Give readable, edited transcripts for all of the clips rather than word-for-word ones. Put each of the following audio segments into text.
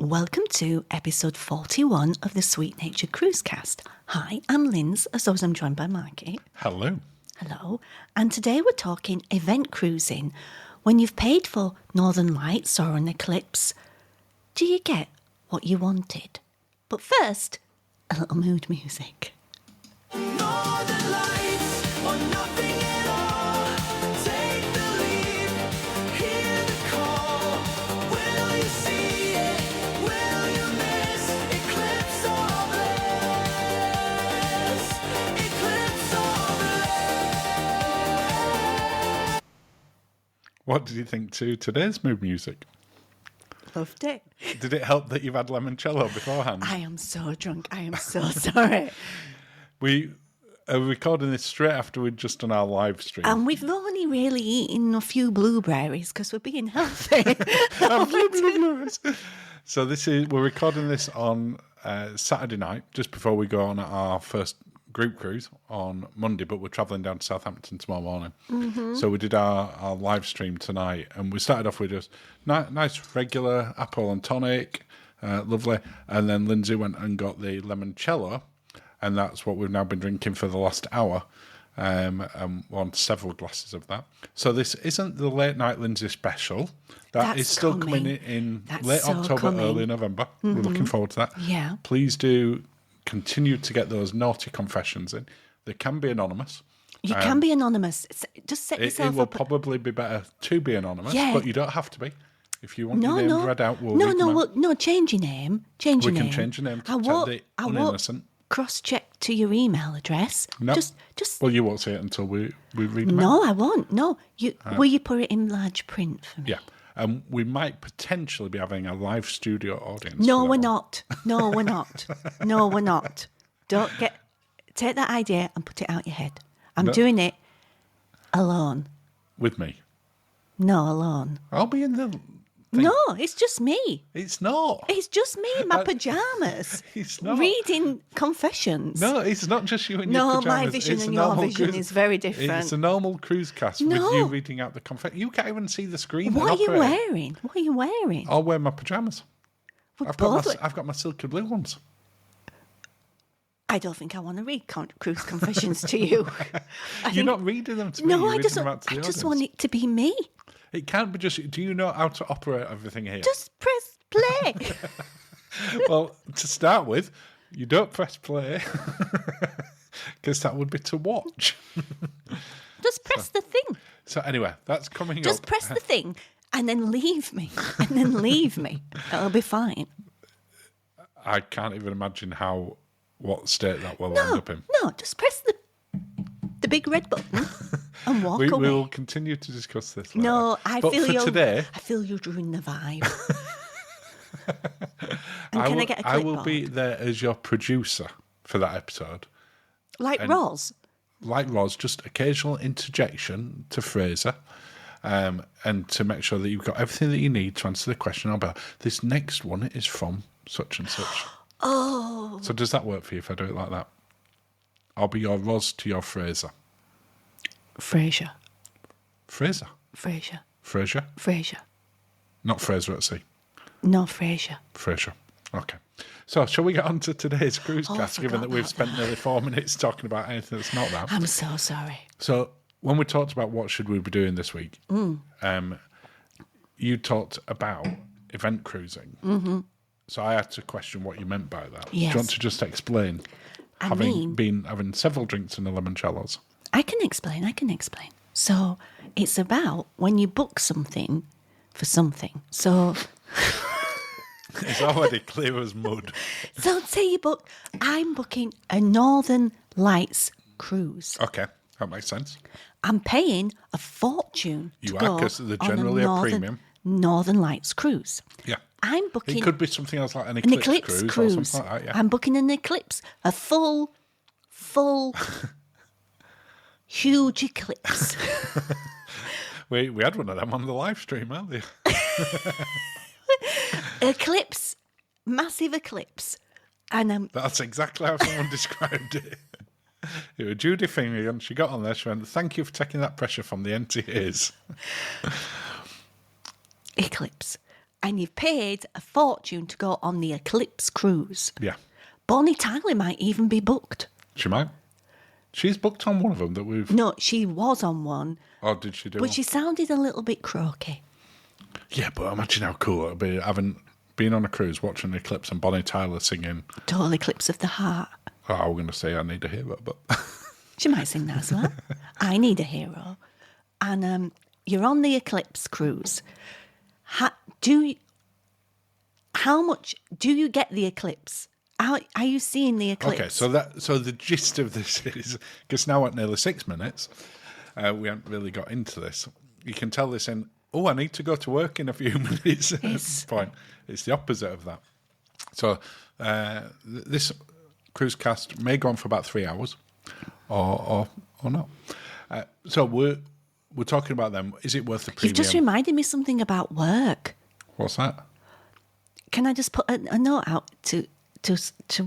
Welcome to episode 41 of the Sweet Nature Cruise Cast. Hi, I'm Linz, as always I'm joined by Marky. Hello. Hello. And today we're talking event cruising. When you've paid for Northern Lights or an eclipse, do you get what you wanted? But first, a little mood music. Northern Lights or nothing at all. Take the lead, hear the call. Will you see it? Will you miss? Eclipse or bliss? Eclipse or bliss? What did you think to today's mood music? Loved it. Did it help that you've had limoncello beforehand? I am so drunk. I am so sorry. We are recording this straight after we'd just done our live stream. And we've only really eaten a few blueberries because we're being healthy. So we're recording this on Saturday night, just before we go on our first group cruise on Monday, but we're travelling down to Southampton tomorrow morning. Mm-hmm. So we did our live stream tonight, and we started off with just nice regular apple and tonic, lovely, and then Lindsay went and got the limoncello, and that's what we've now been drinking for the last hour, and on several glasses of that. So this isn't the late night Lindsay special. That is still coming in late October, early November. Mm-hmm. We're looking forward to that. Yeah. Please do continue to get those naughty confessions in. They can be anonymous. You can be anonymous. Just set yourself up. It will probably be better to be anonymous, but you don't have to be. If you want your name read out, we'll read them out. Change your name. We can change your name to protect the uninnocent. Cross-check to your email address. No. Just. Well, you won't see it until we read them out. No, I won't. No. Will you put it in large print for me? Yeah. We might potentially be having a live studio audience. No, we're not. No, we're not. No, we're not. Take that idea and put it out your head. I'm doing it alone. With me? No, alone. I'll be in the thing. No, it's just me. It's not. It's just me in my pyjamas. It's not. Reading confessions. No, it's not just you in your pyjamas. No, my vision and your vision is very different. It's a normal cruise cast with you reading out the confession. You can't even see the screen. What are you wearing? What are you wearing? I'll wear my pyjamas. I've got my silky blue ones. I don't think I want to read cruise confessions to you. You're not reading them to me. No, I just want it to be me. It can't be just. Do you know how to operate everything here? Just press play. Well, to start with, you don't press play because that would be to watch. Just press the thing. So anyway, that's coming up. Just press the thing and then leave me. It'll be fine. I can't even imagine what state that will end up in. No, just press the big red button and walk away. We will continue to discuss this later. No, I feel you've ruined the vibe. Can I get a clipboard? I will be there as your producer for that episode. Like Roz? Like Roz, just occasional interjection to Fraser, and to make sure that you've got everything that you need to answer the question about this next one is from such and such. Oh. So does that work for you if I do it like that? I'll be your Roz to your Fraser. Fraser. Fraser? Fraser. Fraser? Fraser. Not Fraser at sea. No, Fraser. Fraser. Okay. So shall we get on to today's cruise cast, given that we've spent nearly 4 minutes talking about anything that's not that? I'm so sorry. So when we talked about what should we be doing this week, you talked about event cruising. Mm-hmm. So I had to question what you meant by that. Yes. Do you want to just explain, having several drinks and a limoncellos? I can explain. So it's about when you book something for something. So it's already clear as mud. So say I'm booking a Northern Lights cruise. Okay, that makes sense. I'm paying a fortune to go because they're generally a premium. Northern Lights cruise. Yeah. I'm booking. It could be something else like an eclipse cruise or something like that. Yeah. I'm booking an eclipse, a full, huge eclipse. we had one of them on the live stream earlier. Eclipse, massive eclipse, and that's exactly how someone described it. It was Judy Finley, and she got on there. She went, "Thank you for taking that pressure from the NTAs." Eclipse. and you've paid a fortune to go on the Eclipse cruise. Yeah. Bonnie Tyler might even be booked. She might. She's booked on one of them that we've... No, she was on one, Oh, did she do but one? she sounded a little bit croaky. Yeah, but imagine how cool it would be been on a cruise, watching the eclipse and Bonnie Tyler singing... Total Eclipse of the Heart. Oh, I was going to say I Need a Hero, but... She might sing that as well. I Need a Hero. And you're on the Eclipse cruise. How much do you get the eclipse? Are you seeing the eclipse? Okay, so the gist of this is, because now at nearly 6 minutes, we haven't really got into this. You can tell this in, I need to go to work in a few minutes. Yes. Point. It's the opposite of that. So this cruise cast may go on for about 3 hours, or not. So we're talking about them. Is it worth the premium? You've just reminded me something about work. What's that? Can I just put a note out to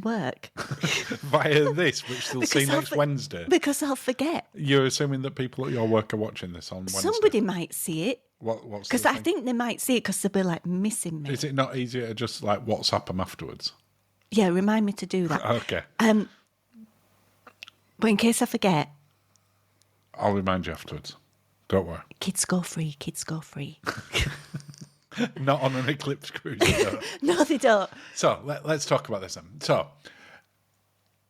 work? Via this, which they'll see next Wednesday. Because I'll forget. You're assuming that people at your work are watching this on Wednesday. Somebody might see it. What's Because the I thing? think they might see it because they'll be like missing me. Is it not easier to just like WhatsApp them afterwards? Yeah, remind me to do that. Okay. But in case I forget, I'll remind you afterwards. Don't worry. kids go free, kids go free. Not on an eclipse cruise. No. No, they don't. So let's talk about this then. So,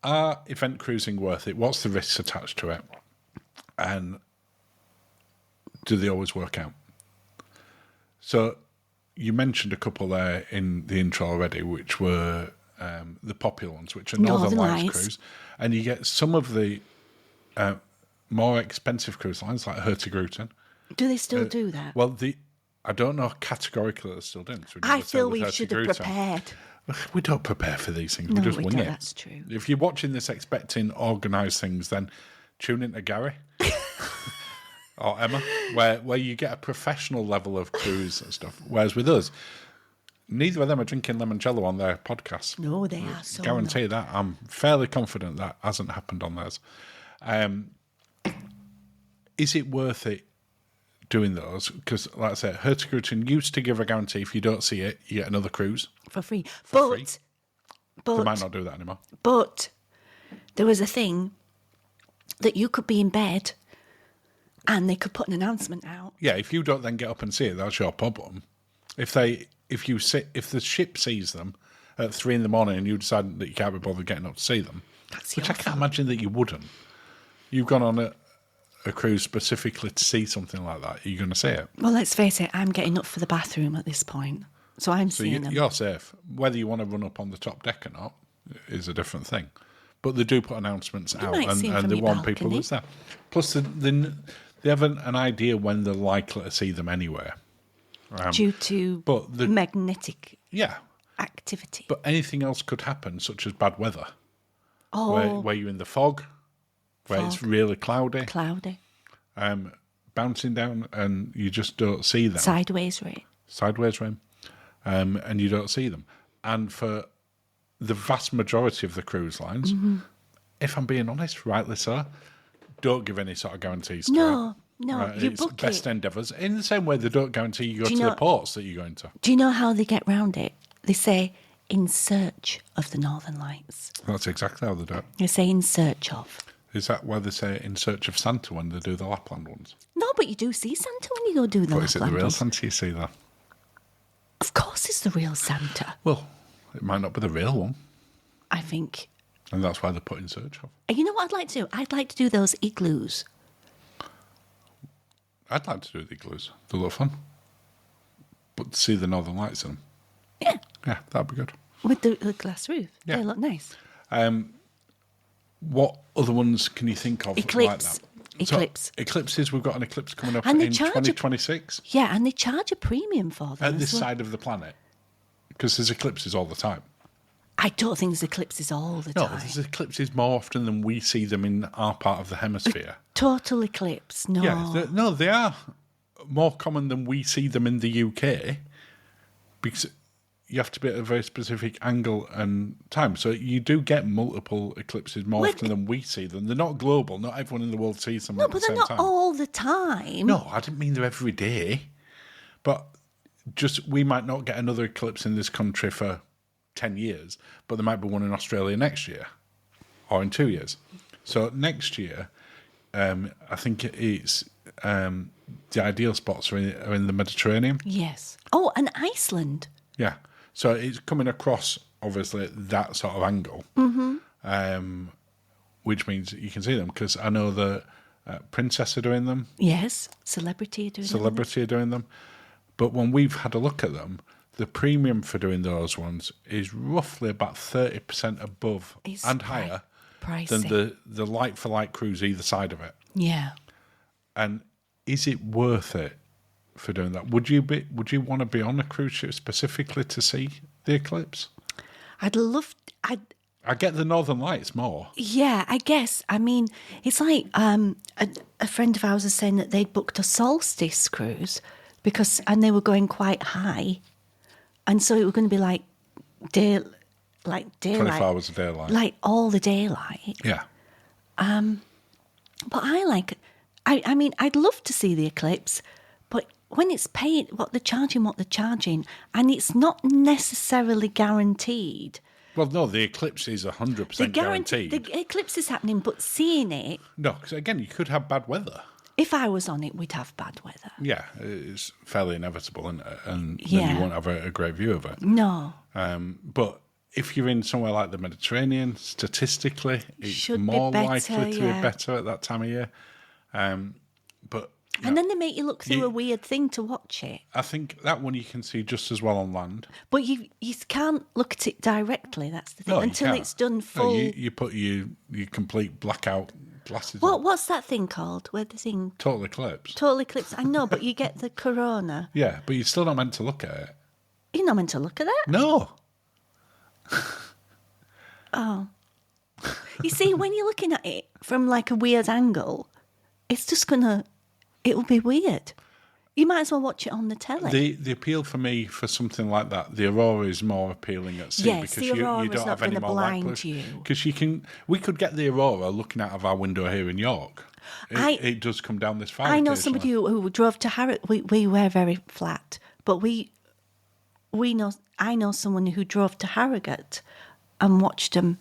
are event cruising worth it? What's the risks attached to it? And do they always work out? So, you mentioned a couple there in the intro already, which were the popular ones, which are Northern Lights cruise. And you get some of the more expensive cruise lines, like Hurtigruten. Do they still do that? Well, I don't know categorically they're still doing. So I feel we should have prepared. We don't prepare for these things. No, we just we wing don't, it. that's true. If you're watching this expecting organised things, then tune into Gary or Emma, where you get a professional level of cruise and stuff. Whereas with us, neither of them are drinking limoncello on their podcast. No, they are so Guarantee that. I'm fairly confident that hasn't happened on theirs. Is it worth it doing those? Because, like I said, Hurtigruten used to give a guarantee if you don't see it, you get another cruise. for free. free. But They might not do that anymore. But there was a thing that you could be in bed and they could put an announcement out. Yeah, if you don't then get up and see it, that's your problem. If the ship sees them at 3 a.m. and you decide that you can't be bothered getting up to see them, That's which your I can't imagine that you wouldn't. You've gone on a cruise specifically to see something like that. Are you going to see it? Well, let's face it, I'm getting up for the bathroom at this point. So I'm So seeing them. you're safe. Whether you want to run up on the top deck or not is a different thing. But they do put announcements out might see 'em and from they your want people balcony. that's there. Plus, they have an idea when they're likely to see them anywhere. due to but the- magnetic Yeah. activity. But anything else could happen, such as bad weather, Oh, where you're in the fog, where it's Fog. really cloudy, cloudy. bouncing down, and you just don't see them. Sideways rain. Sideways rain, and you don't see them. And for the vast majority of the cruise lines, Mm-hmm. if I'm being honest, rightly so, don't give any sort of guarantees to No, it. no, you it's book best it. endeavours. In the same way they don't guarantee you go Do you to the know- ports that you're going to. Do you know how they get round it? They say, in search of the Northern Lights. That's exactly how they do it. They say, in search of. Is that why they say in search of Santa when they do the Lapland ones? No, but you do see Santa when you go do the But is it the Lapland real ones. Santa you see there? Of course it's the real Santa. Well, it might not be the real one. I think. And that's why they put in search of. You know what I'd like to do? I'd like to do those igloos. I'd like to do the igloos. They look fun. But to see the Northern Lights in them. Yeah, Yeah, that'd be good. with the glass roof. Yeah. They look nice. What other ones can you think of Eclipse. like that? Eclipse. So, eclipses, we've got an eclipse coming up And they in charge a- 2026 Yeah, and they charge a premium for them. at as this well. side of the planet. Because there's eclipses all the time. I don't think there's eclipses all the No, time. there's eclipses more often than we see them in our part of the hemisphere. Total eclipse. No. Yeah, they are more common than we see them in the UK because you have to be at a very specific angle and time. So you do get multiple eclipses more Well, often than we see them. They're not global. Not everyone in the world sees them No, at the but they're same not time. all the time. No, I didn't mean they're every day. But we might not get another eclipse in this country for 10 years, but there might be one in Australia next year or in 2 years. So next year, I think it's the ideal spots are in the Mediterranean. Yes. Oh, and Iceland. Yeah. So it's coming across, obviously, that sort of angle, which means you can see them, because I know that Princess are doing them. Yes. Celebrity Are doing them. But when we've had a look at them, the premium for doing those ones is roughly about 30% above and higher than the like-for-like cruise either side of it. Yeah. And is it worth it for doing that? Would you want to be on a cruise ship specifically to see the eclipse? I get the Northern Lights more. Yeah, I guess. I mean, it's like a friend of ours was saying that they'd booked a solstice cruise and they were going quite high, and so it was going to be like daylight, 24 hours of daylight, like all the daylight. Yeah. But I mean, I'd love to see the eclipse, but when it's paid, what they're charging, and it's not necessarily guaranteed. Well, no, the eclipse is 100% guaranteed. The eclipse is happening, but seeing it... No, because again, you could have bad weather. If I was on it, we'd have bad weather. Yeah, it's fairly inevitable, and then Yeah. you won't have a great view of it. No. But if you're in somewhere like the Mediterranean, statistically, it's Should more be better, likely to yeah. be better at that time of year. But And then they make you look through a weird thing to watch it. I think that one you can see just as well on land. But you can't look at it directly, that's the thing, No, you until can't. it's done No, full... you put your complete blackout glasses on. What's that thing called? Where the thing... Total eclipse. Total eclipse. I know, but you get the corona. Yeah, but you're still not meant to look at it. You're not meant to look at that. No. You see, when you're looking at it from like a weird angle, it's just it'll be weird. You might as well watch it on the telly. The appeal for me for something like that, the aurora is more appealing at sea, Yes, because the you aurora's don't not have any gonna more blind light you. because we could get the aurora looking out of our window here in York. It does come down this far. I know occasionally. somebody who drove to Harrogate. We were very flat, but I know someone who drove to Harrogate and watched them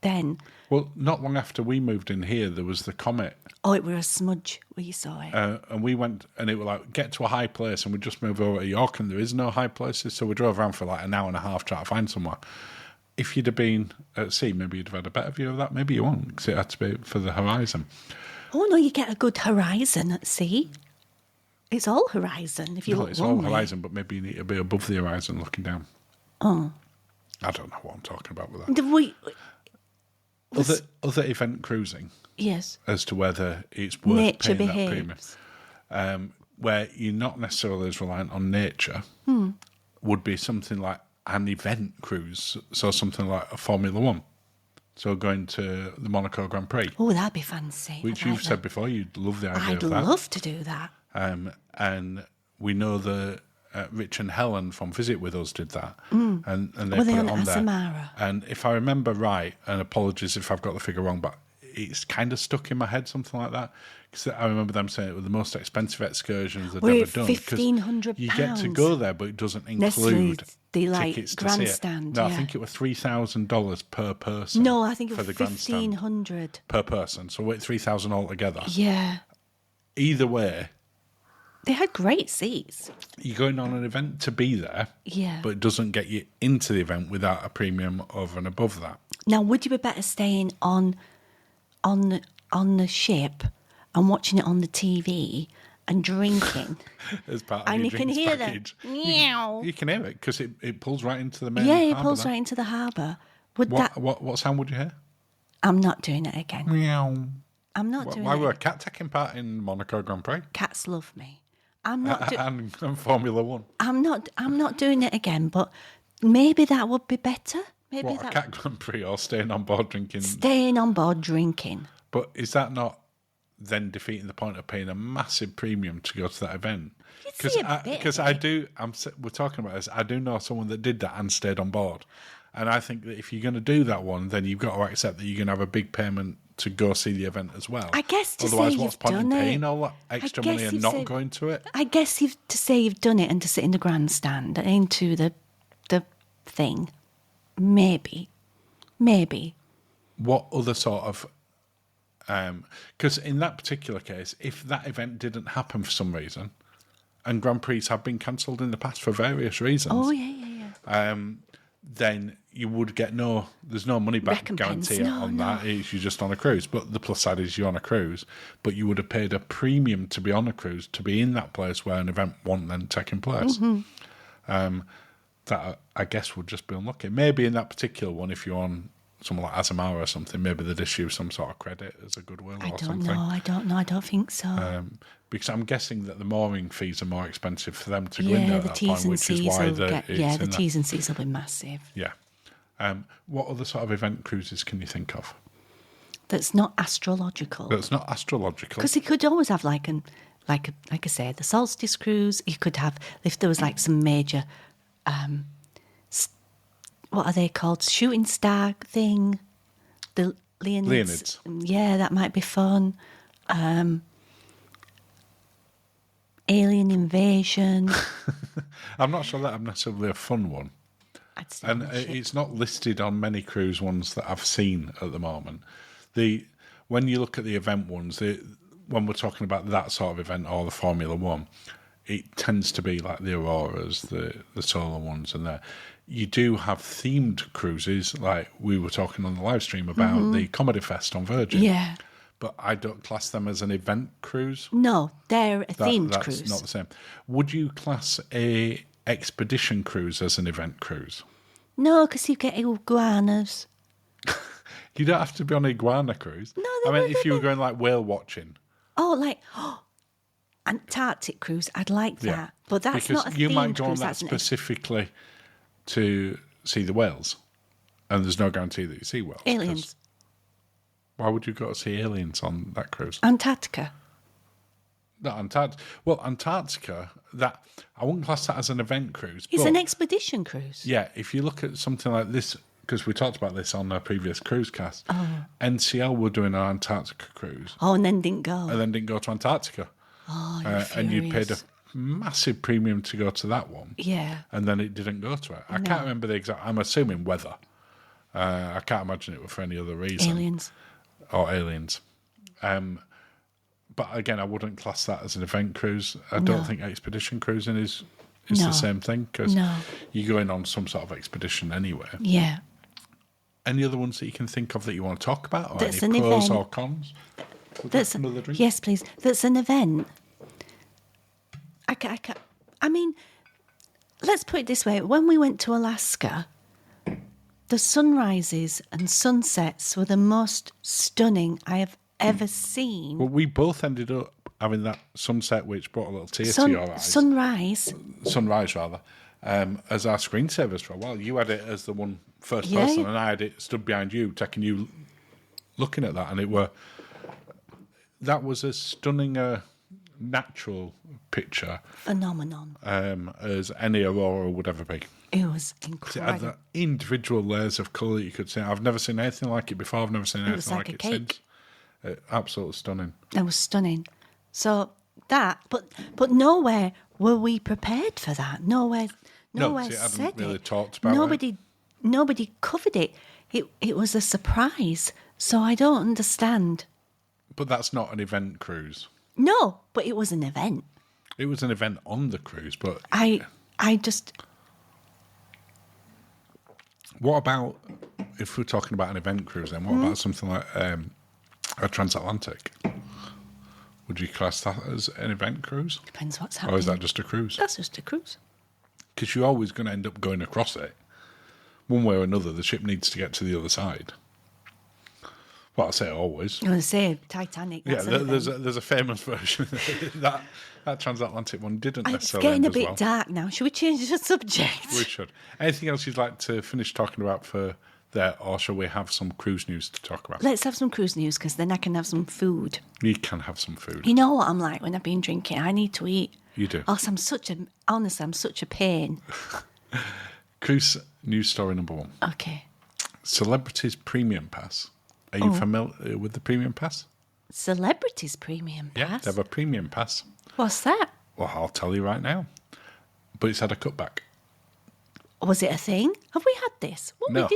then. Well, not long after we moved in here, there was the comet. Oh, it were a smudge where you saw it. And we went, and it was like, get to a high place, and we just moved over to York, and there is no high places, so we drove around for like an hour and a half trying to find somewhere. If you'd have been at sea, maybe you'd have had a better view of that. Maybe you won't, because it had to be for the horizon. Oh, no, you get a good horizon at sea. It's all horizon if you No, look it's one all way. horizon, but maybe you need to be above the horizon looking down. Oh. I don't know what I'm talking about with that. Other event cruising, Yes. as to whether it's worth Nature paying behaves. that premium, where you're not necessarily as reliant on nature, would be something like an event cruise. So something like a Formula One. So going to the Monaco Grand Prix, Oh, that'd be fancy. which I'd you've like said that. before, you'd love the idea I'd of that. love to do that. And we know that Rich and Helen from Visit With Us did that, and they Were put they it on on there. Asamara? And if I remember right, and apologies if I've got the figure wrong, but it's kind of stuck in my head, something like that. Because I remember them saying it was the most expensive excursions they'd Were ever it done. 'cause £1,500? You get to go there, but it doesn't Necessarily include the, like, tickets to see it. grandstand, No, I yeah. think it was $3,000 per person. No, I think it for was the grandstand 1,500. per person. So wait, 3,000 altogether. Yeah. Either way, They had great seats. you're going on an event to be there. Yeah. But it doesn't get you into the event without a premium over and above that. Now, would you be better staying on the ship and watching it on the TV and drinking? As part of And your you can drinks hear package. them. Meow. You can hear it because it pulls right into the main Yeah, it harbour pulls there. right into the harbour. Would that? What sound would you hear? I'm not doing it again. Meow. I'm not doing Why it. were a cat taking part in Monaco Grand Prix Cats love me. I'm not. and Formula One? I'm not doing it again. But maybe that would be better. Maybe What, a that cat Grand Prix or staying on board drinking? staying on board drinking. But is that not then defeating the point of paying a massive premium to go to that event? You'd see a bit Because of I do. We're talking about this. I do know someone that did that and stayed on board, And I think that if you're going to do that one, then you've got to accept that you're going to have a big payment to go see the event as well. I guess to Otherwise, say what's you've the point in done paying it? all that extra I guess money and you've not said- going to it? I guess to say you've done it and to sit in the grandstand and into the thing, maybe. What other sort of... Because in that particular case, if that event didn't happen for some reason, and Grand Prix have been cancelled in the past for various reasons... Oh, yeah. Then you would get there's no money back Recompense, guarantee no, on that. It's you're just on a cruise. But the plus side is you're on a cruise, but you would have paid a premium to be on a cruise, to be in that place where an event wasn't then taking place. That I guess would just be unlucky. Maybe in that particular one, if you're on someone like Azamara or something, maybe they'd issue some sort of credit as a goodwill I or don't something. know. I don't think so. Because I'm guessing that the mooring fees are more expensive for them to go in there at the that T's point, and which is C's why will the get. Yeah, the T's and C's will be massive. Yeah. What other sort of event cruises can you think of? That's not astrological. That's not astrological. Because you could always have like I say, the solstice cruise. You could have if there was like some major, what are they called? Shooting star thing. The Leonids. Yeah, that might be fun. Alien invasion. I'm not sure that necessarily a fun one. I'd still And watch it. it's not listed on many cruise ones that I've seen at the moment. When you look at the event ones, when we're talking about that sort of event or the Formula One, it tends to be like the Auroras, the solar ones, and there. You do have themed cruises, like we were talking on the live stream about the Comedy Fest on Virgin. Yeah. But I don't class them as an event cruise. No, they're a themed That's cruise. not the same. Would you class a expedition cruise as an event cruise? No, because you get iguanas. You don't have to be on an iguana cruise. No, I mean, if you were going like whale watching. Oh, Antarctic cruise. I'd like that. Yeah. But that's because not a you themed might go on cruise. that That's specifically to see the whales. And there's no guarantee that you see whales. 'cause aliens. Why would you go to see aliens on that cruise? Antarctica. No, Antarctica, that I wouldn't class that as an event cruise. It's but an expedition cruise. yeah, if you look at something like this, because we talked about this on our previous cruise cast, NCL were doing an Antarctica cruise Oh, and then didn't go. and then didn't go to Antarctica. Oh, And you paid a furious. massive premium to go to that one. Yeah. And then it didn't go to it. I can't remember the exact, I'm assuming weather. I can't imagine it for any other reason. Aliens. Or aliens. But again, I wouldn't class that as an event cruise. I don't think expedition cruising is No. the same thing because No. you're going on some sort of expedition anyway. Yeah. Any other ones that you can think of that you want to talk about, or That's any an pros event. or cons? Would That's like another drink? yes, please. That's an event. I mean, let's put it this way. When we went to Alaska, the sunrises and sunsets were the most stunning I have ever seen. Well, we both ended up having that sunset, which brought a little tear to your eyes. Sunrise. Sunrise, rather, as our screensavers for a while. You had it as the first Yeah. person, and I had it stood behind you, taking you looking at that, and that was as stunning a natural picture Phenomenon. as any aurora would ever be. It was It had incredible. the individual layers of colour you could see. I've never seen anything like it before. I've never seen It was anything like like a it cake. since. Absolutely stunning. It was stunning. So that, but nowhere were we prepared for that. Nowhere No, 'cause it hadn't said really it. talked about it. Nobody covered it. It was a surprise. So I don't understand. But that's not an event cruise. No, but it was an event. It was an event on the cruise, but I just what about, if we're talking about an event cruise, then what about something like a transatlantic? Would you class that as an event cruise? depends what's Or happening. is that just a cruise? That's just a cruise. Because you're always going to end up going across it. One way or another, the ship needs to get to the other side. Well, I say always. I was going to say Titanic. Yeah, That's an there's event. a famous version. that transatlantic one didn't It's necessarily getting end a as bit well. dark now. Should we change the subject? We should. Anything else you'd like to finish talking about for there, or shall we have some cruise news to talk about? Let's have some cruise news because then I can have some food. You can have some food. You know what I'm like when I've been drinking. I need to eat. You do. Else I'm such a pain. Cruise news story number 1. Okay. Celebrities Premium Pass. Are you familiar with the Premium Pass? Celebrities Premium Yeah, Pass? they have a Premium Pass. What's that? Well, I'll tell you right now. But it's had a cutback. Was it a thing? Have we had this? What No.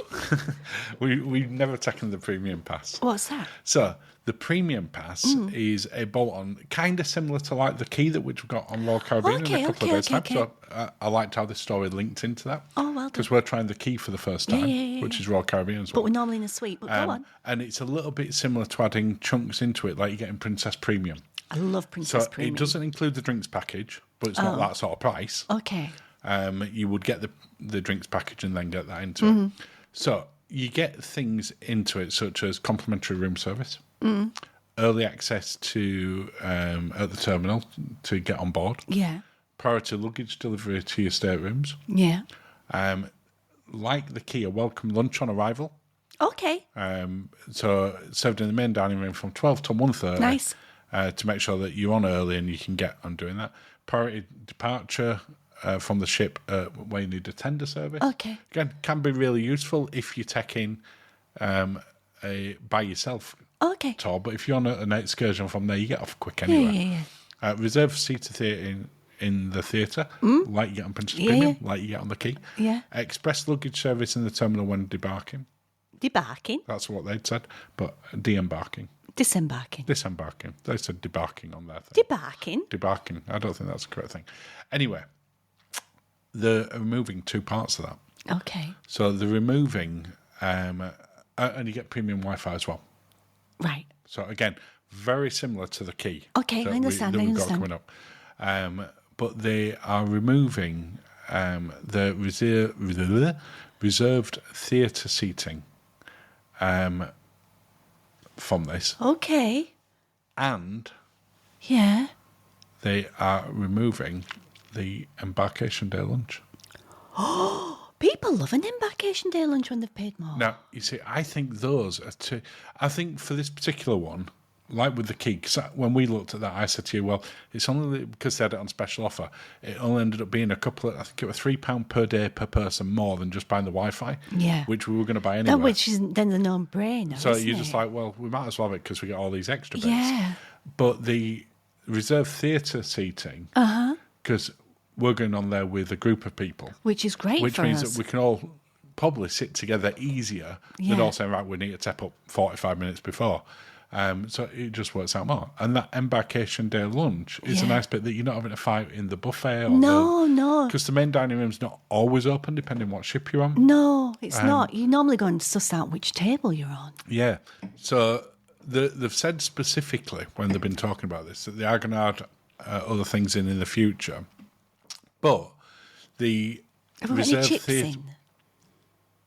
we did? We've never taken the Premium Pass. What's that? So, the Premium Pass is a bolt-on, kind of similar to like the key that which we got on Royal Caribbean in a couple of days' time. So, I liked how this story linked into that. Oh, well done. Because we're trying the key for the first time, which is Royal Caribbean as well. But we're normally in a suite. But go on. And it's a little bit similar to adding chunks into it, like you get in Princess Premium. I love Princess So, Premium. it doesn't include the drinks package, but it's not that sort of price. Okay. You would get the drinks package and then get that into it. So you get things into it such as complimentary room service, early access to at the terminal to get on board, Yeah. priority luggage delivery to your staterooms, Yeah. like the key, a welcome lunch on arrival. Okay. So served in the main dining room from 12 to 1:30. Nice. To make sure that you're on early and you can get on doing that. Priority departure from the ship where you need a tender service. Okay. Again, can be really useful if you're taking a by yourself Okay. tour, but if you're on an excursion from there, you get off quick anyway. Yeah. Reserve seated theatre in the theatre, like you get on Princess Premium, like you get on the Key. Yeah. Express luggage service in the terminal when debarking. Debarking. That's what they'd said, but de-embarking. Disembarking. Disembarking. They said debarking on their thing. Debarking. Debarking. I don't think that's the correct thing. Anyway, they're removing 2 parts of that. Okay. So they're removing, and you get premium Wi-Fi as well. Right. So again, very similar to the Key. Okay, I understand. That we've got coming up. But they are removing the reserved theatre seating from this, Okay. and Yeah. they are removing the embarkation day lunch. People love an embarkation day lunch when they've paid more. Now, you see, I think those are two. I think for this particular one, like with the Key, because when we looked at that, I said to you, well, it's only because they had it on special offer. It only ended up being I think it was £3 per day per person more than just buying the Wi-Fi, Yeah. which we were going to buy anyway. Which is then the non-brainer. So isn't you're it? just like, well, we might as well have it because we get all these extra bits. Yeah. But the reserved theatre seating, because we're going on there with a group of people, Which is great which for means us. that we can all probably sit together easier than Yeah. all saying, right, we need to step up 45 minutes before. So it just works out more. And that embarkation day lunch is a Yeah. nice bit that you're not having to fight in the buffet. Or No. because the main dining room's not always open, depending on what ship you're on. No, it's not. You normally go and suss out which table you're on. Yeah. So they've said specifically when they've been talking about this that they are going to add other things in the future. But the Have we got any reserved chips theatre- in?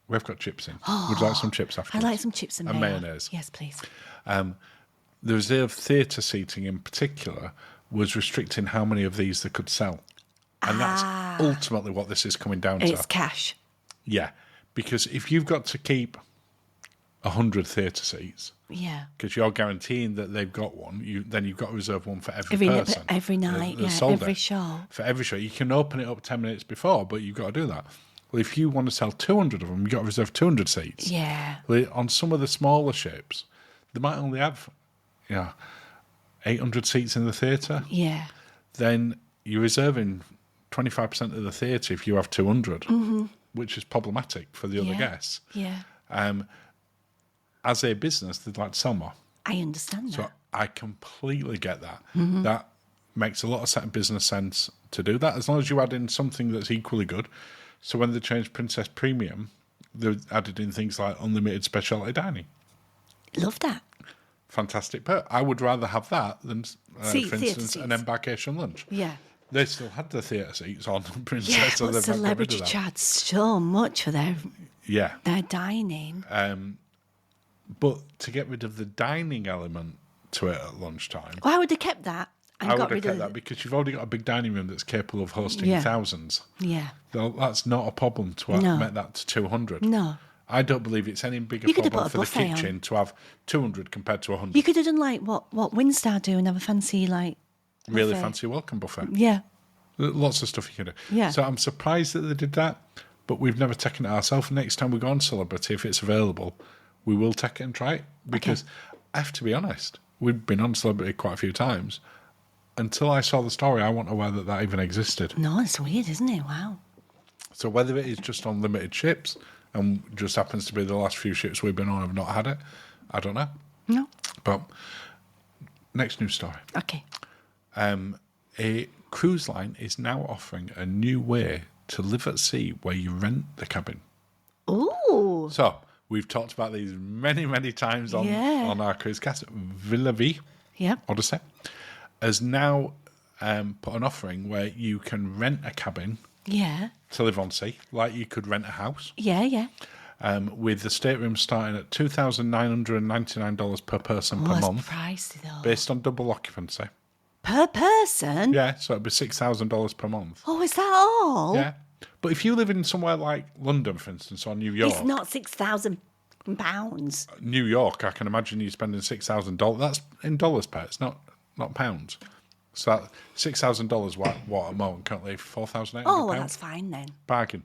We've got chips in. Would you like some chips I afterwards? like some chips and And mayo. mayonnaise. Yes, please. The reserved theatre seating in particular was restricting how many of these they could sell. And that's ultimately what this is coming down It's to. cash. Yeah. Because if you've got to keep 100 theatre seats, Yeah. because you're guaranteeing that they've got one, then you've got to reserve one for every person. Every night, that's yeah. sold Every it. show. For every show. You can open it up 10 minutes before, but you've got to do that. Well, if you want to sell 200 of them, you've got to reserve 200 seats. Yeah. Well, on some of the smaller ships, they might only have 800 seats in the theatre. Yeah. Then you're reserving 25% of the theatre if you have 200, which is problematic for the other Yeah. guests. Yeah. As a business, they'd like to sell more. I understand So that. I completely get that. That makes a lot of business sense to do that, as long as you add in something that's equally good. So when they changed Princess Premium, they added in things like unlimited specialty dining. Love that. Fantastic perk. I would rather have that than, for Theatre instance, seats. an embarkation lunch. Yeah. They still had the theatre seats on Princess, Yeah, so but they've not got rid celebrity of that. charge so much for their Yeah. dining. But to get rid of the dining element to it at lunchtime, Why would they kept that and I got would have rid kept of that because you've already got a big dining room that's capable of hosting Yeah. thousands. Yeah. So that's not a problem to No. make that to 200. No. I don't believe it's any bigger You could have problem put a for the buffet on. kitchen to have 200 compared to 100. You could have done like what Windstar do and have a fancy like Really buffet. fancy welcome buffet. Yeah. Lots of stuff you can do. Yeah. So I'm surprised that they did that, but we've never taken it ourselves. Next time we go on Celebrity, if it's available, we will take it and try it. Because I have to be honest, we've been on Celebrity quite a few times. Until I saw the story, I wasn't aware that even existed. No, it's weird, isn't it? Wow. So whether it is just on limited ships and just happens to be the last few ships we've been on have not had it, I don't know. No. But next news story. Okay. A cruise line is now offering a new way to live at sea where you rent the cabin. Ooh. So we've talked about these many, many times on our cruise cast. Villa V, Yep. Odyssey, has now put an offering where you can rent a cabin Yeah. to live on sea, like you could rent a house, Yeah. with the staterooms starting at $2,999 per person per It's month, pricey though. based on double occupancy. Per person? Yeah, so it'd be $6,000 per month. Oh, is that all? Yeah, but if you live in somewhere like London, for instance, or New York, It's not £6,000. New York, I can imagine you spending $6,000. That's in dollars, per. It's not pounds. So that $6,000, what a moment currently $4,800. Oh, well, that's fine then. Bargain.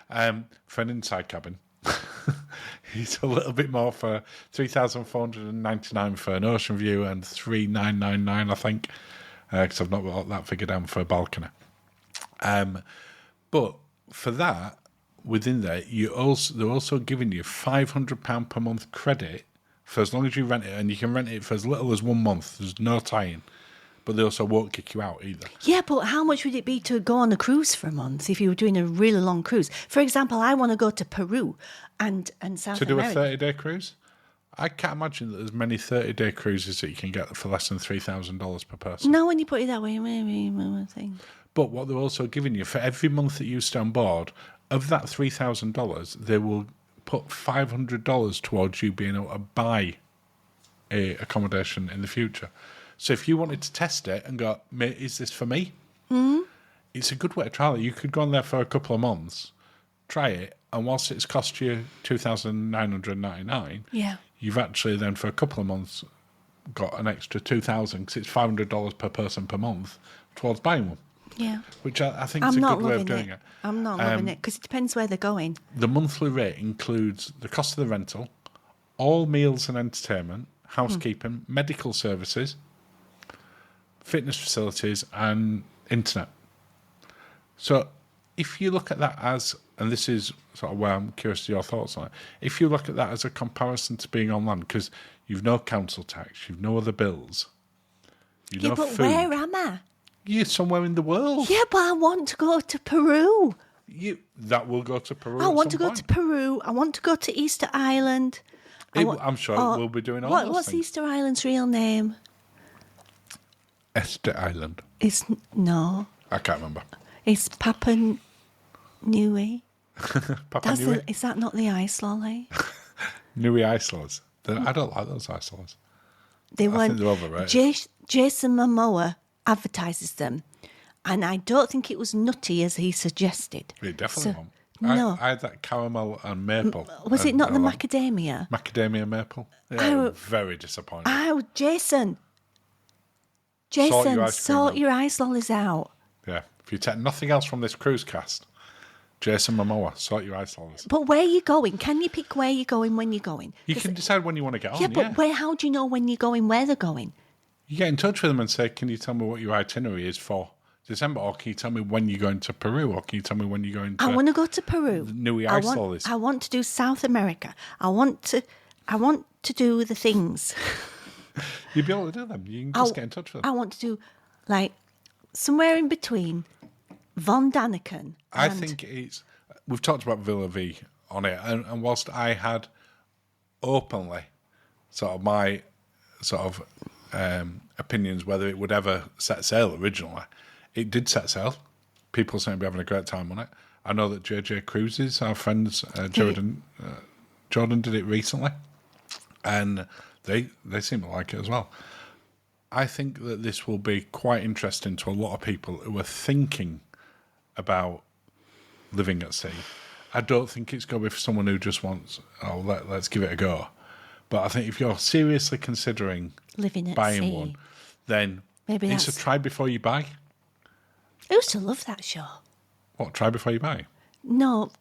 For an inside cabin, it's a little bit more for $3,499 for an ocean view and $3,999, I think, because I've not got that figure down for a balcony. But for that, within there, they're also giving you £500 per month credit for as long as you rent it, and you can rent it for as little as 1 month. There's no tie-in, but they also won't kick you out either. Yeah, but how much would it be to go on a cruise for a month if you were doing a really long cruise? For example, I want to go to Peru and South To do America. a 30-day cruise? I can't imagine that there's many 30-day cruises that you can get for less than $3,000 per person. No, when you put it that way, maybe one thing. But what they're also giving you, for every month that you stay on board, of that $3,000, they will put $500 towards you being able to buy a accommodation in the future. So if you wanted to test it and go, mate, is this for me? Mm-hmm. It's a good way to trial it. You could go on there for a couple of months, try it, and whilst it's cost you $2,999, Yeah. you've actually then for a couple of months got an extra $2,000 because it's $500 per person per month towards buying one. Yeah. Which I think is I'm a not good way of loving doing it. I'm not loving it because it depends where they're going. The monthly rate includes the cost of the rental, all meals and entertainment, housekeeping, medical services, fitness facilities, and internet. So if you look at that as, and this is sort of where I'm curious to your thoughts on it, if you look at that as a comparison to being on land, because you've no council tax, you've no other bills, you've Yeah, no but food. where am I? You're somewhere in the world. Yeah, but I want to go to Peru. That will go to Peru. I want to go to Peru. I want to go to Easter Island. I'm sure it will be doing all those What's things. Easter Island's real name? Esther Island. No. I can't remember. It's Papua Nui. Papua Nui. Is that not the ice lolly? Nui Islers. I don't like those Islers. They I think they're overrated. Jason Momoa advertises them, and I don't think it was nutty as he suggested. It definitely won't. No. I had that caramel and maple. Was it not the like macadamia? macadamia maple? Yeah, very disappointing. Oh, Jason, Sort your ice cream sort out. your ice lollies out. Yeah. If you take nothing else from this cruise cast, Jason Momoa, sort your ice lollies. But where are you going? Can you pick where you're going when you're going? You can decide when you want to get on. Yeah, but how do you know when you're going, where they're going? You get in touch with them and say, can you tell me what your itinerary is for December? Or can you tell me when you're going to Peru? Or can you tell me when you're going to... I want to go to Peru. Nui Ice lollies. I want to do South America. I want to do the things. You'd be able to do them. You can just get in touch with them. I want to do, like, somewhere in between Von Daniken. I think it's... We've talked about Villa V on it, and whilst I had openly sort of my sort of opinions whether it would ever set sail originally, it did set sail. People seem to be having a great time on it. I know that JJ Cruises, our friends, Jordan did it recently, and they seem to like it as well. I think that this will be quite interesting to a lot of people who are thinking about living at sea. I don't think it's going to be for someone who just wants, let's give it a go. But I think if you're seriously considering Living at buying sea. one, then Maybe it's a that's- try before you buy. I used to love that show. What, try before you buy? No,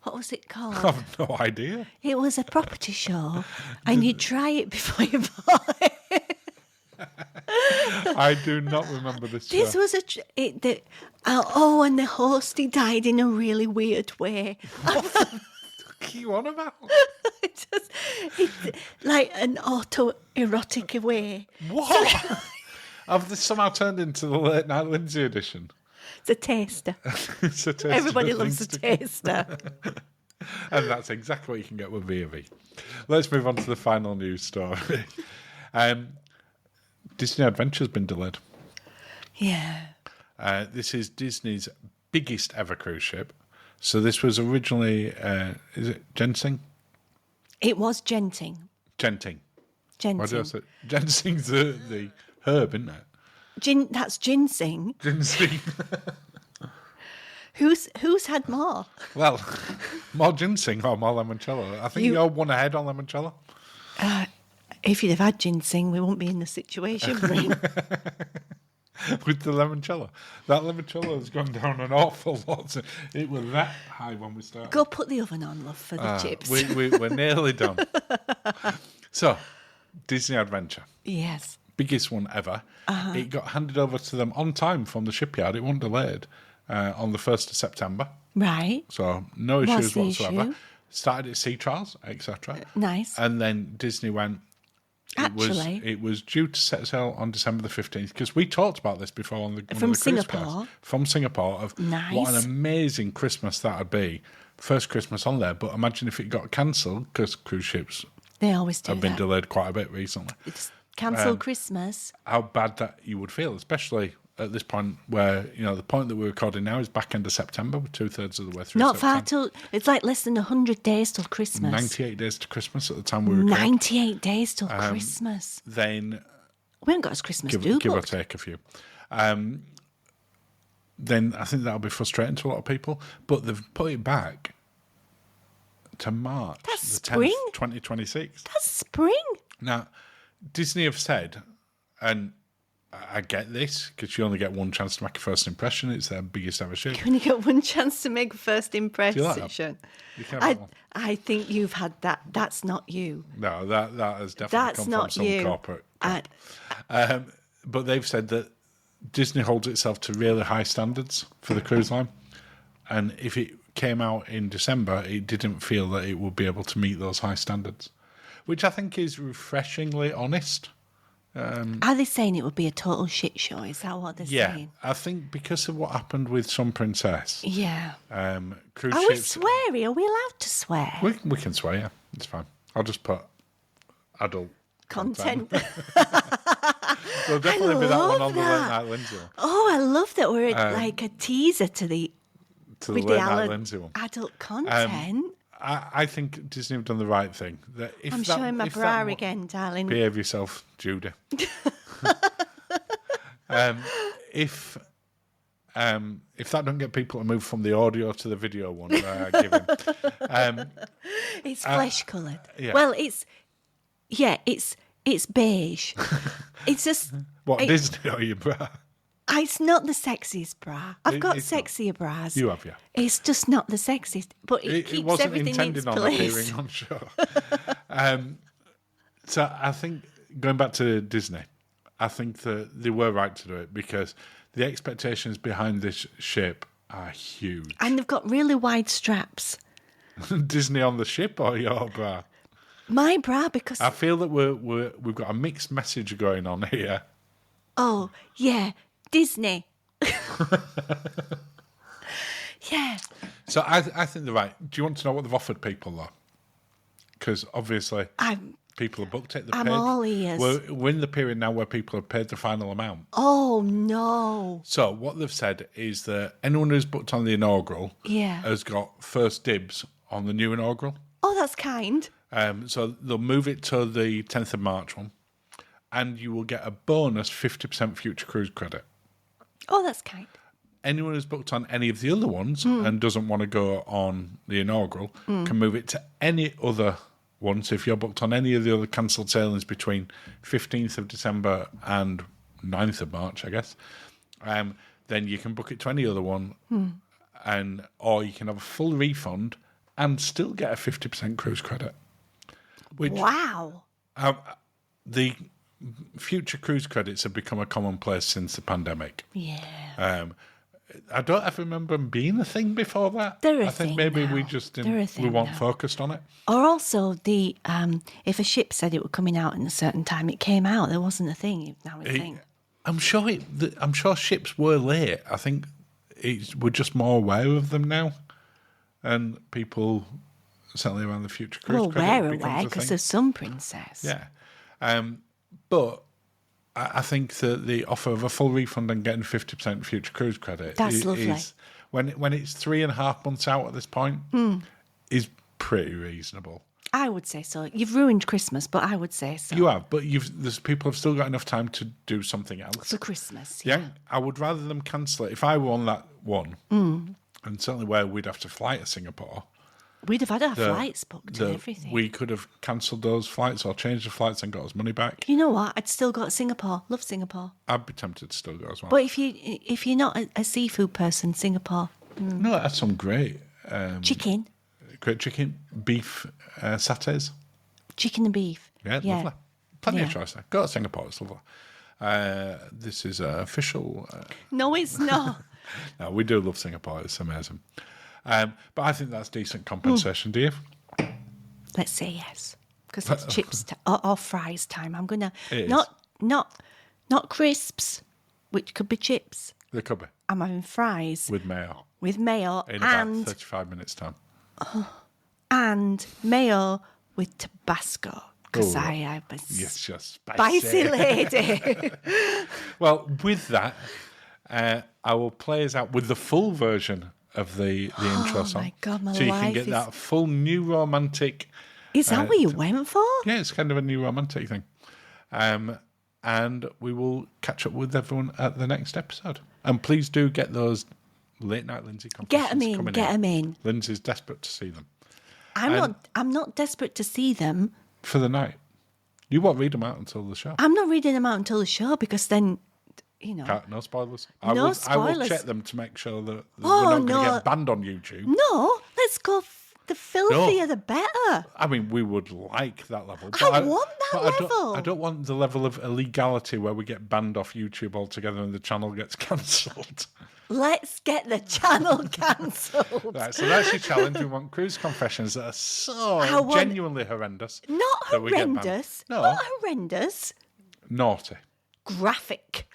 what was it I called? have no idea. It was a property show, and you try it before you buy it. I do not remember this show. This was and the host, he died in a really weird way. What are you on about? Like an autoerotic way. What? Have this somehow turned into the late night Lindsay edition? It's a taster. It's a taster Everybody of loves things a to come. taster. And that's exactly what you can get with V&V. Let's move on to the final news story. Disney Adventure's been delayed. Yeah. This is Disney's biggest ever cruise ship. So this was originally, is it ginseng? It was Genting. Genting. Why did I Genting. say? Ginseng's the herb, isn't it? That's ginseng. Ginseng. Who's had more? Well, more ginseng or more limoncello. I think you're one ahead on limoncello. If you'd have had ginseng, we wouldn't be in the situation we're in. With the limoncello. That limoncello has gone down an awful lot. It was that high when we started. Go put the oven on, love, for the chips. We're nearly done. So, Disney Adventure. Yes. Biggest one ever. It got handed over to them on time from the shipyard. It wasn't delayed on the 1st of September. Right. So, no What's issues the whatsoever. issue? Started its sea trials, etc. Nice. And then Disney went, it was due to set sail on December the 15th, because we talked about this before on the From one of the cruise Singapore? guys. From Singapore, of Nice. what an amazing Christmas that would be. First Christmas on there, but imagine if it got cancelled, because cruise ships They always do have been that. delayed quite a bit recently. It's cancel Christmas. How bad that you would feel, especially at this point where, the point that we're recording now is back end of September, we're 2/3 of the way through Not September. far till, it's like less than 100 days till Christmas. 98 days to Christmas at the time we record. 98 days till Christmas. Then We haven't got us Christmas give do or booked. take a few. Then I think that'll be frustrating to a lot of people. But they've put it back to March That's the 10th, spring. 2026. That's spring. Now, Disney have said, and I get this, because you only get one chance to make a first impression. It's their biggest ever ship. You only get one chance to make a first impression. like that? You can have that one. I think you've had that. That's not you. No, that has definitely That's come not from some you. corporate. I- But they've said that Disney holds itself to really high standards for the cruise line. And if it came out in December, it didn't feel that it would be able to meet those high standards, which I think is refreshingly honest. Are they saying it would be a total shit show? Is that what they're Yeah, saying? I think because of what happened with Sun Princess, Yeah. cruise Are we ships... sweary? Are we allowed to swear? We can swear, yeah. It's fine. I'll just put adult Content. There'll definitely be that one love on the that. Late Night Lindsay one. Oh, I love that we're like a teaser to the To the with Late the Night Lindsay one. adult content. I think Disney have done the right thing. That if I'm that, showing my if bra that wa- again, darling. Behave yourself, Judy. If that don't get people to move from the audio to the video one, given, It's flesh coloured. yeah. Well, it's beige. It's just what it- Disney or your bra? it's not the sexiest bra. I've got it's not. sexier bras. You have, yeah. It's just not the sexiest, but it It keeps wasn't everything in intended its on place. appearing on show. So I think going back to Disney, I think that they were right to do it because the expectations behind this ship are huge. And they've got really wide straps. Disney on the ship or your bra? My bra, because I feel that we've got a mixed message going on here. oh yeah, Disney. Yeah. So I think they're right. Do you want to know what they've offered people though? Because obviously people have booked it. I'm paid. all ears. We're in the period now where people have paid the final amount. Oh no. So what they've said is that anyone who's booked on the inaugural Yeah. has got first dibs on the new inaugural. Oh, that's kind. So they'll move it to the 10th of March one, and you will get a bonus 50% future cruise credit. Oh, that's kind. Anyone who's booked on any of the other ones and doesn't want to go on the inaugural can move it to any other one. So if you're booked on any of the other cancelled sailings between 15th of December and 9th of March, I guess, then you can book it to any other one or you can have a full refund and still get a 50% cruise credit. Which Wow. the future cruise credits have become a commonplace since the pandemic. Yeah. I don't ever remember them being a thing before that. They're a I think thing maybe we now. just They're a didn't. We thing weren't now. focused on it. Or also the if a ship said it were coming out in a certain time, it came out. There wasn't a thing. Now it's a thing. I'm sure ships were late. I think we're just more aware of them now, and people certainly around the future cruise Well, credit we're becomes aware a because thing. there's some princess. Yeah, but I think that the offer of a full refund and getting 50% future cruise credit That's lovely. is when it's 3.5 months out at this point is pretty reasonable. I would say so. You've ruined Christmas, but I would say so. You have, but there's people have still got enough time to do something else. For Christmas. Yeah, I would rather them cancel it. If I were on that one, and certainly where we'd have to fly to Singapore, We'd have had our flights booked and everything. we could have cancelled those flights or changed the flights and got us money back. You know what? I'd still go to Singapore. Love Singapore. I'd be tempted to still go as well. But if you're not a seafood person, Singapore, No, that's some great chicken beef satays. and beef. Yeah, lovely. Plenty of Yeah. choice there. Go to Singapore, it's lovely. This is official. No, it's not. No, we do love Singapore. It's amazing. But I think that's decent compensation. Do you? Let's say yes, because it's chips or fries time. I'm gonna It not crisps, which could be chips. There could be I'm having fries with mayo with mayo in about and 35 minutes time. mayo with Tabasco because Ooh. I am a Yes, just spicy lady. Well, with that, I will play us out with the full version of the intro song. Oh my God, my so you can life get is- that full new romantic. Is that what you went for? Yeah, it's kind of a new romantic thing. And we will catch up with everyone at the next episode. And please do get those late night Lindsay confessions Get 'em in, coming get 'em in. Lindsay's desperate to see them I'm not desperate to see them. for the night. You won't read them out until the show. I'm not reading them out until the show because then, No spoilers. No I will spoilers. check them to make sure that Oh, we're not going to no. get banned on YouTube. No, let's go. The filthier, the better. I mean, we would like that level. I want that but level. I don't want the level of illegality where we get banned off YouTube altogether and the channel gets cancelled. Let's get the channel cancelled. Right, so that's your challenge. We want cruise confessions that are so genuinely horrendous. Not that we get banned. horrendous. No. Not horrendous. Naughty. Graphic.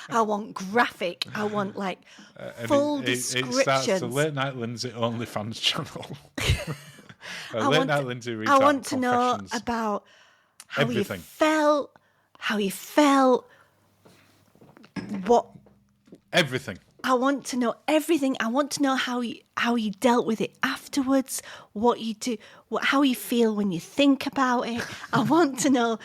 I want graphic. I want like full It starts descriptions. the Late Night Lindsay OnlyFans channel. I Late want Night to- Lindsay reads I out want to know confessions. about how Everything. you felt, what Everything. I want to know everything. I want to know how you dealt with it afterwards, what you do, how you feel when you think about it. I want to know,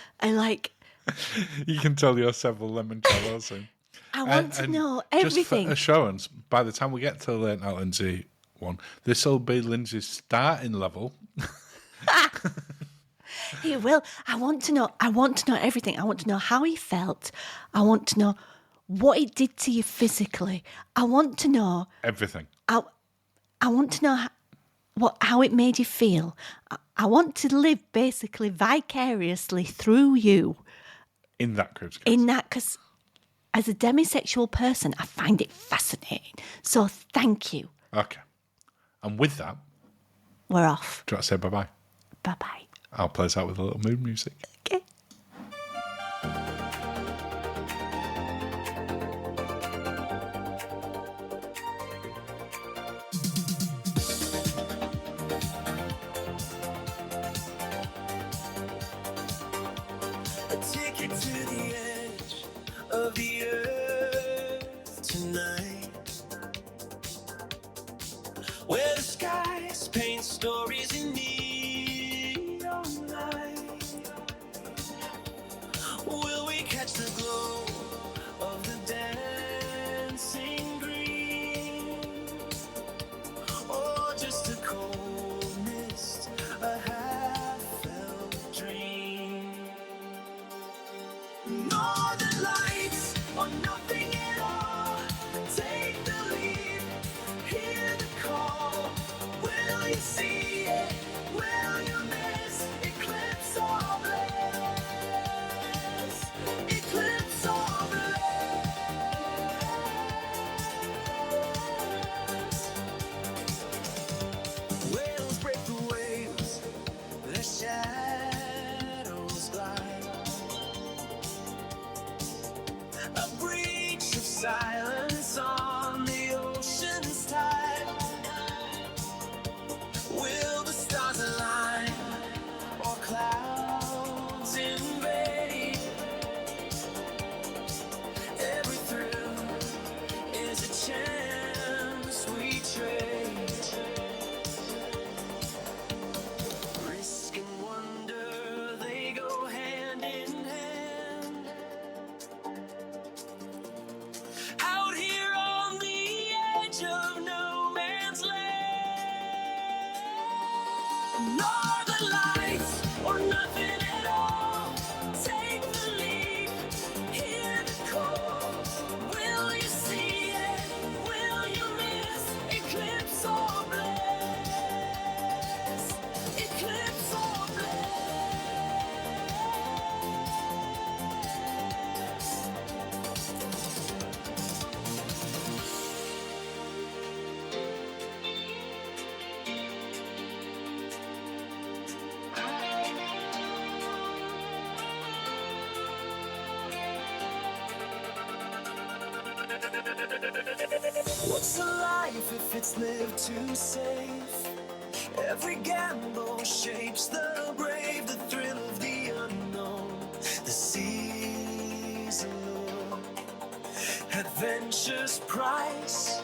You can tell you're several limoncellos soon. I want to know Just everything. for assurance, by the time we get to the Late Night Lindsay one, this will be Lindsay's starting level. He will. I want to know everything. I want to know how he felt. I want to know what it did to you physically. I want to know. Everything. I want to know how it made you feel. I want to live basically vicariously through you In that cruise. in that, because as a demisexual person, I find it fascinating. So thank you. Okay. And with that, We're off. do you want to say bye-bye? Bye-bye. I'll play us out with a little mood music. Okay. A ticket to the edge of the earth tonight, where the skies paint stories in neon light. Will we catch the glow of the dancing green, or just a cold mist, a half-felt dream? Northern lights or nothing at all. Take the lead. you see it? Will you miss? Eclipse or bliss? Eclipse or bliss? Whales break the waves, their shadows glide. A breach of silence on the ocean's tide. Will the stars align or clouds invade? Every thrill is a chance we trade. Risk and wonder, they go hand in hand. Out here on the edge of no man's land. Northern lights or nothing at all. Take the leap, hear the call. Will you see it? Will you miss? Eclipse or bliss? Eclipse or bliss? What's a life if it's lived too safe? Every gamble shapes the brave, the thrill of the unknown, the sea's allure, adventure's price.